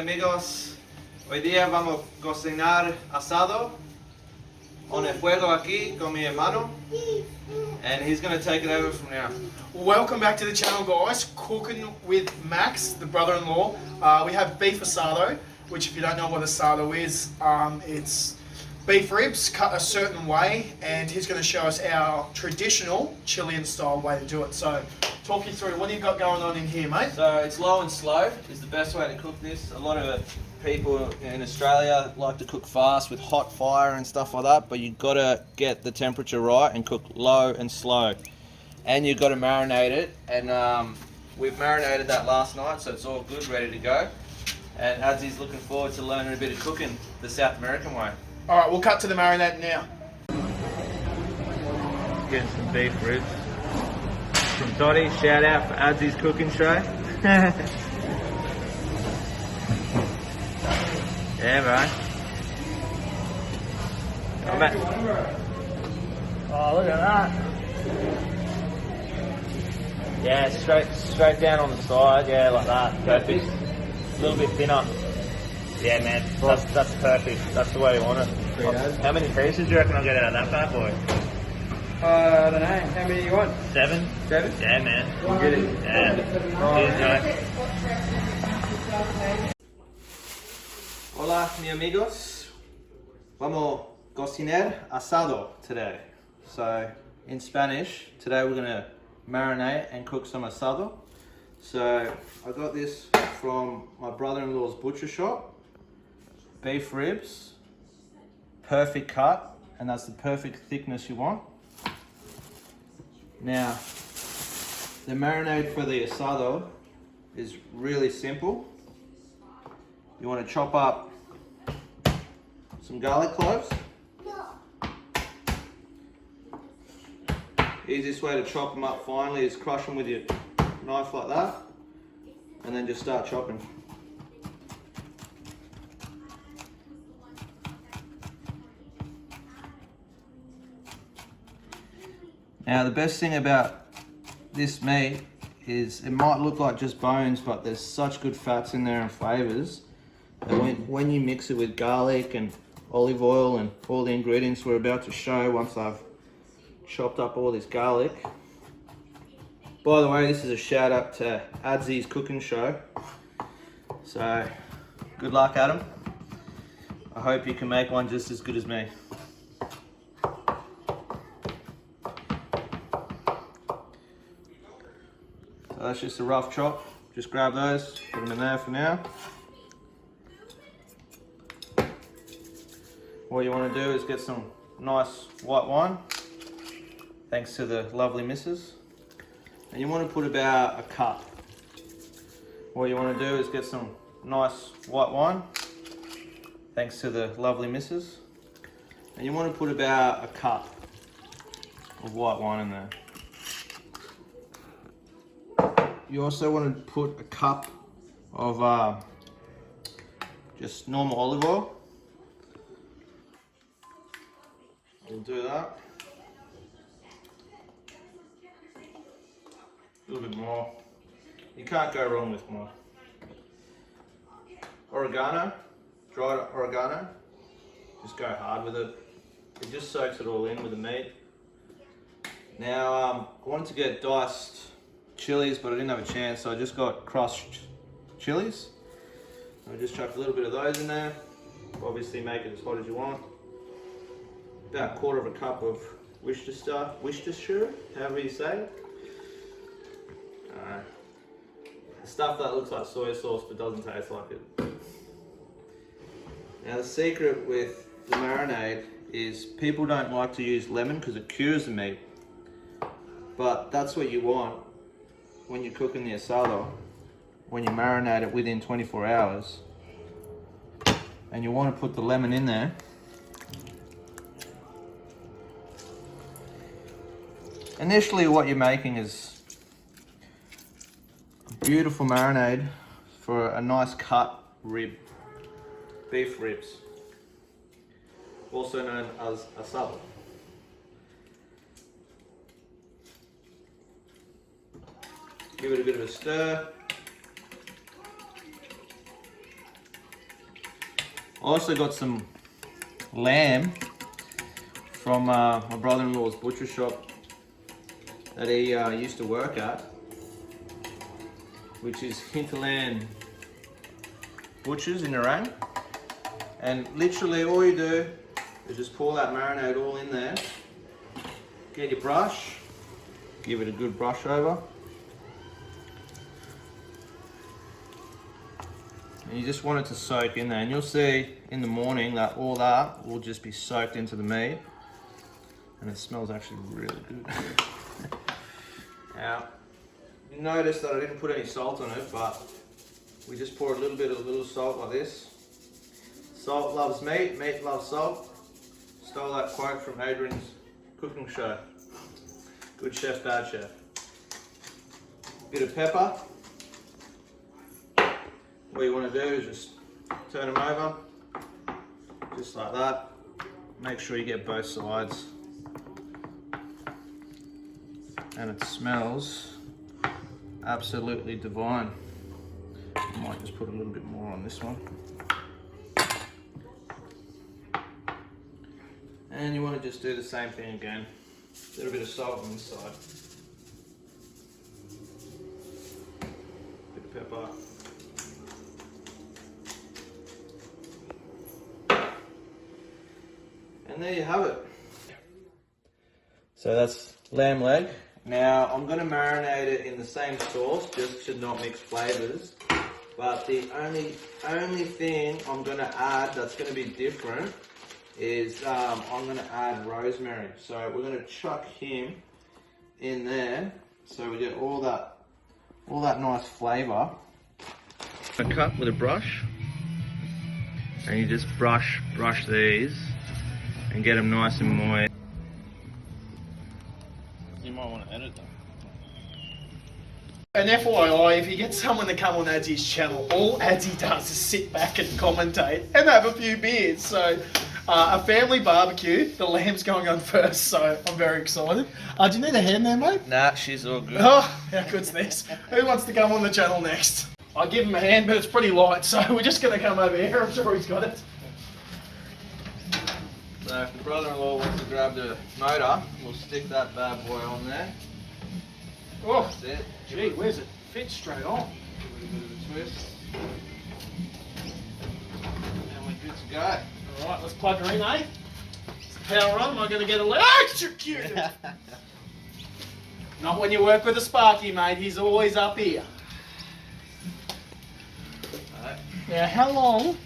amigos, hoy día vamos a cocinar asado on el fuego aquí con mi hermano, and he's going to take it over from now. Welcome back to the channel, guys. Cooking with Max, the brother-in-law. We have beef asado, which if you don't know what asado is, it's beef ribs cut a certain way, and he's going to show us our traditional Chilean style way to do it. So talk you through, what do you got going on in here, mate? So it's low and slow is the best way to cook this. A lot of people in Australia like to cook fast with hot fire and stuff like that, but you've got to get the temperature right and cook low and slow. And you've got to marinate it, and we've marinated that last night, so it's all good, ready to go. And Adzi's looking forward to learning a bit of cooking the South American way. All right, we'll cut to the marinade now. Getting some beef ribs from Dotty. Shout out for Adzi's cooking show. Yeah, bro. I'm at... Oh, look at that. Yeah, straight down on the side. Yeah, like that. Perfect. A little bit thinner. Yeah, man. That's perfect. That's the way you want it. How many pieces do you reckon I'll get out of that bad boy? I don't know. How many do you want? 7? 7? Yeah, man. We'll get it. Yeah. Cheers, Hola, mi amigos. Vamos a cocinar asado today. So, in Spanish, today we're going to marinate and cook some asado. So, I got this from my brother-in-law's butcher shop. Beef ribs, perfect cut, and that's the perfect thickness you want. Now, the marinade for the asado is really simple. You want to chop up some garlic cloves. Easiest way to chop them up finely is crush them with your knife like that, and then just start chopping. Now the best thing about this meat is it might look like just bones, but there's such good fats in there and flavors. And when you mix it with garlic and olive oil and all the ingredients we're about to show once I've chopped up all this garlic. By the way, this is a shout out to Adzi's cooking show. So good luck, Adam. I hope you can make one just as good as me. So that's just a rough chop. Just grab those, put them in there for now. What you want to do is get some nice white wine, thanks to the lovely missus. And you want to put about a cup. What you want to do is get some nice white wine, thanks to the lovely missus. And you want to put about a cup of white wine in there. You also want to put a cup of just normal olive oil. We'll do that. A little bit more. You can't go wrong with more. Oregano, dried oregano. Just go hard with it. It just soaks it all in with the meat. Now, I wanted to get diced chilies, but I didn't have a chance, so I just got crushed chilies. I just chuck a little bit of those in there. Obviously make it as hot as you want. About a quarter of a cup of Worcestershire, however you say it. Stuff that looks like soy sauce but doesn't taste like it. Now the secret with the marinade is people don't like to use lemon because it cures the meat. But that's what you want when you're cooking the asado, when you marinate it within 24 hours. And you want to put the lemon in there. Initially what you're making is a beautiful marinade for a nice cut rib, beef ribs, also known as asado. Give it a bit of a stir. also got some lamb from my brother-in-law's butcher shop that he used to work at, which is Hinterland Butchers in Nerang. And literally all you do is just pour that marinade all in there, get your brush, give it a good brush over, and you just want it to soak in there, and you'll see in the morning that all that will just be soaked into the meat, and it smells actually really good. Now, you notice that I didn't put any salt on it, but we just pour a little salt like this. Salt loves meat, meat loves salt. Stole that quote from Adrian's cooking show. Good chef, bad chef. Bit of pepper. What you want to do is just turn them over, just like that. Make sure you get both sides. And it smells absolutely divine. I might just put a little bit more on this one. And you want to just do the same thing again. A little bit of salt on this side. Bit of pepper. And there you have it. So that's lamb leg. Now I'm going to marinate it in the same sauce just to not mix flavors. But the only thing I'm going to add that's going to be different is I'm going to add rosemary. So we're going to chuck him in there so we get all that nice flavour. A cut with a brush, and you just brush these and get them nice and moist. You might want to edit them. An FYI, if you get someone to come on Adzy's channel, all Adzy does is sit back and commentate and have a few beers. So, a family barbecue. The lamb's going on first, so I'm very excited. Do you need a hand there, mate? Nah, she's all good. Oh, how good's this? Who wants to come on the channel next? I'll give him a hand, but it's pretty light, so we're just going to come over here. I'm sure he's got it. So if the brother-in-law wants to grab the motor, we'll stick that bad boy on there. Oh, That's it. gee, where's it? Fits straight on. Give it a bit of a twist. And we're good to go. Alright, let's plug her in, eh? It's the power on. Am I going to get electrocuted? Not when you work with a Sparky, mate. He's always up here. Alright. Now, how long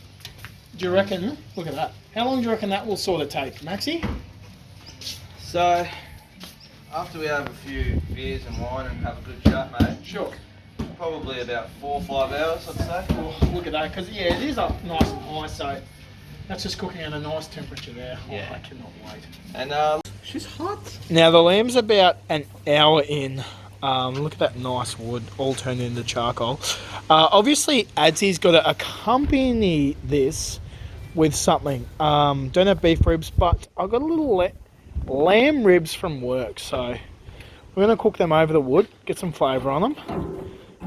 do you reckon, look at that, how long do you reckon that will sort of take, Maxi? So, after we have a few beers and wine and have a good chat, mate, Sure. probably about 4 or 5 hours, I'd say. Oh, look at that, because yeah, it is up nice and high, so that's just cooking at a nice temperature there. Yeah. Oh, I cannot wait. And she's hot. Now the lamb's about an hour in. Look at that nice wood, all turned into charcoal. Obviously, Adzy's got to accompany this with something. Don't have beef ribs, but I've got a little lamb ribs from work, so we're going to cook them over the wood, get some flavour on them.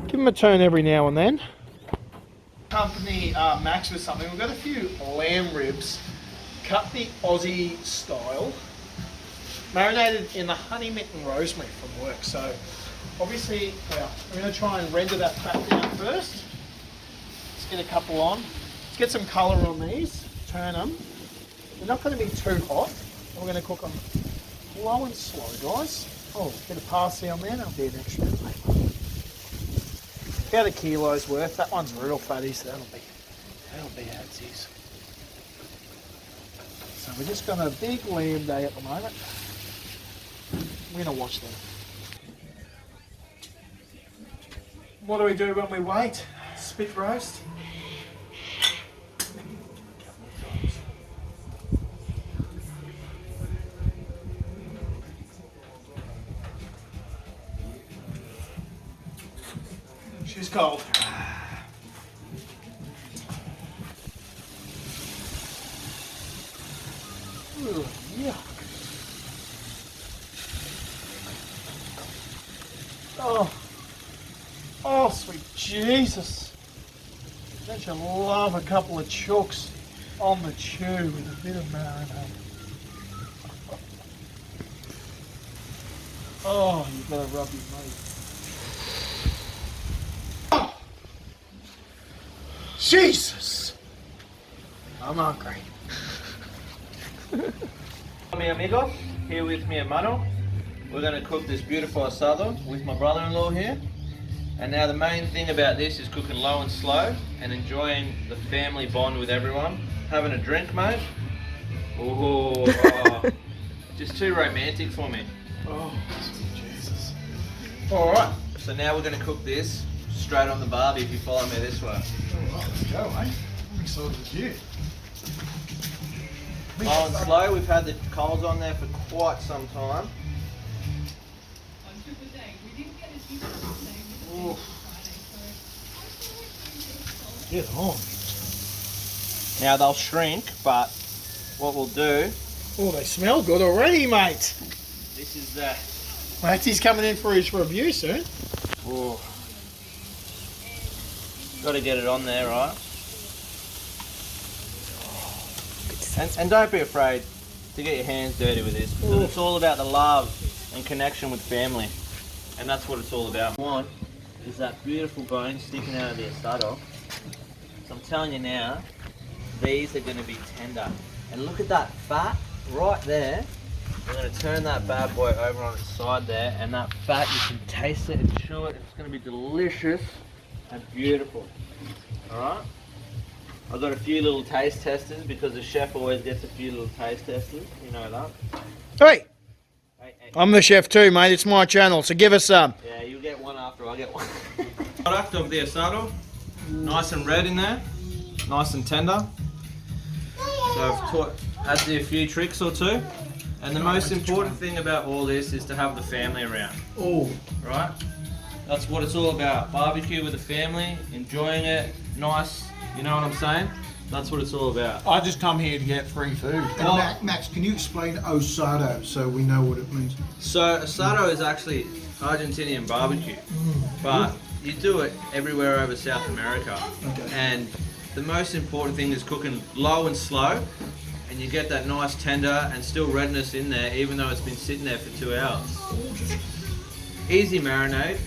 Give them a turn every now and then. Accompany Max with something. We've got a few lamb ribs, cut the Aussie style, marinated in the honey mint and rosemary from work. So obviously, well, we're going to try and render that fat down first. Let's get a couple on. Let's get some colour on these. Turn them. They're not going to be too hot. We're going to cook them low and slow, guys. Oh, bit of parsley on there. That'll be an extra flavour. About a kilo's worth. That one's real fatty, so that'll be Adzy's. So we're just got a big lamb day at the moment. We're gonna watch them. What do we do when we wait? Spit roast. She's cold. Ooh, yuck. Oh, sweet Jesus. Don't you love a couple of chooks? on the chew with a bit of marinade. Oh, you gotta rub your meat. Oh, Jesus! I'm hungry. Mi amigos, here with mi hermano. We're going to cook this beautiful asado with my brother-in-law here. And now the main thing about this is cooking low and slow and enjoying the family bond with everyone. Having a drink, mate. Ooh, just too romantic for me. Oh, sweet Jesus. Alright. So now we're going to cook this straight on the barbie if you follow me this way. Alright, let's go, mate. I'm excited with you. Low and slow, we've had the coals on there for quite some time. Oh. Get on. Now they'll shrink, but what we'll do, Oh, they smell good already, mate. this is the... Matey's coming in for his review soon. Oh. Got to get it on there, right? And don't be afraid to get your hands dirty with this, because it's all about the love and connection with family. And that's what it's all about. One is that beautiful bone sticking out of the asado. So I'm telling you now, these are going to be tender. And look at that fat right there. We're going to turn that bad boy over on its side there, and that fat, you can taste it and chew it. It's going to be delicious and beautiful. Alright? I've got a few little taste testers because the chef always gets a few little taste testers. You know that. Hey, Hey, hey. I'm the chef too, mate. It's my channel, so give us some. Yeah, you get one after I get one. Product of the asado, nice and red in there, nice and tender. So I've had a few tricks or two, and the most important thing about all this is to have the family around, Oh, right? That's what it's all about. Barbecue with the family, enjoying it, nice. You know what I'm saying? That's what it's all about. I just come here to get free food. And Max, can you explain osado so we know what it means? So asado is actually Argentinian barbecue, but you do it everywhere over South America. Okay. And the most important thing is cooking low and slow, and you get that nice tender and still redness in there, even though it's been sitting there for 2 hours. Easy marinade.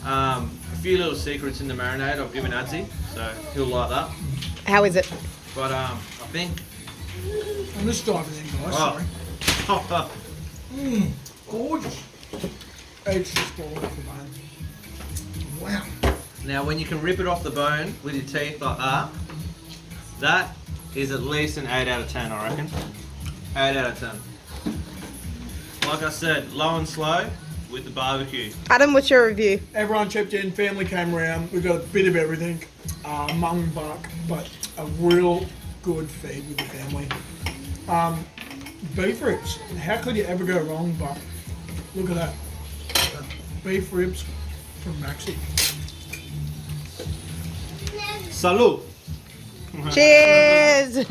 A few little secrets in the marinade I've given Adzi, so he'll like that. How is it? But I think I'm just diving in, guys. Sorry. Gorgeous. It's just gorgeous, man. Wow. now when you can rip it off the bone with your teeth like that, that is at least an 8 out of 10, I reckon. 8 out of 10. Like I said, low and slow with the barbecue. Adam, what's your review? Everyone chipped in, family came around. We got a bit of everything. Mung buck, but a real good feed with the family. Beef ribs. How could you ever go wrong, Buck? Look at that. Beef ribs from Maxi. Salud! Cheers!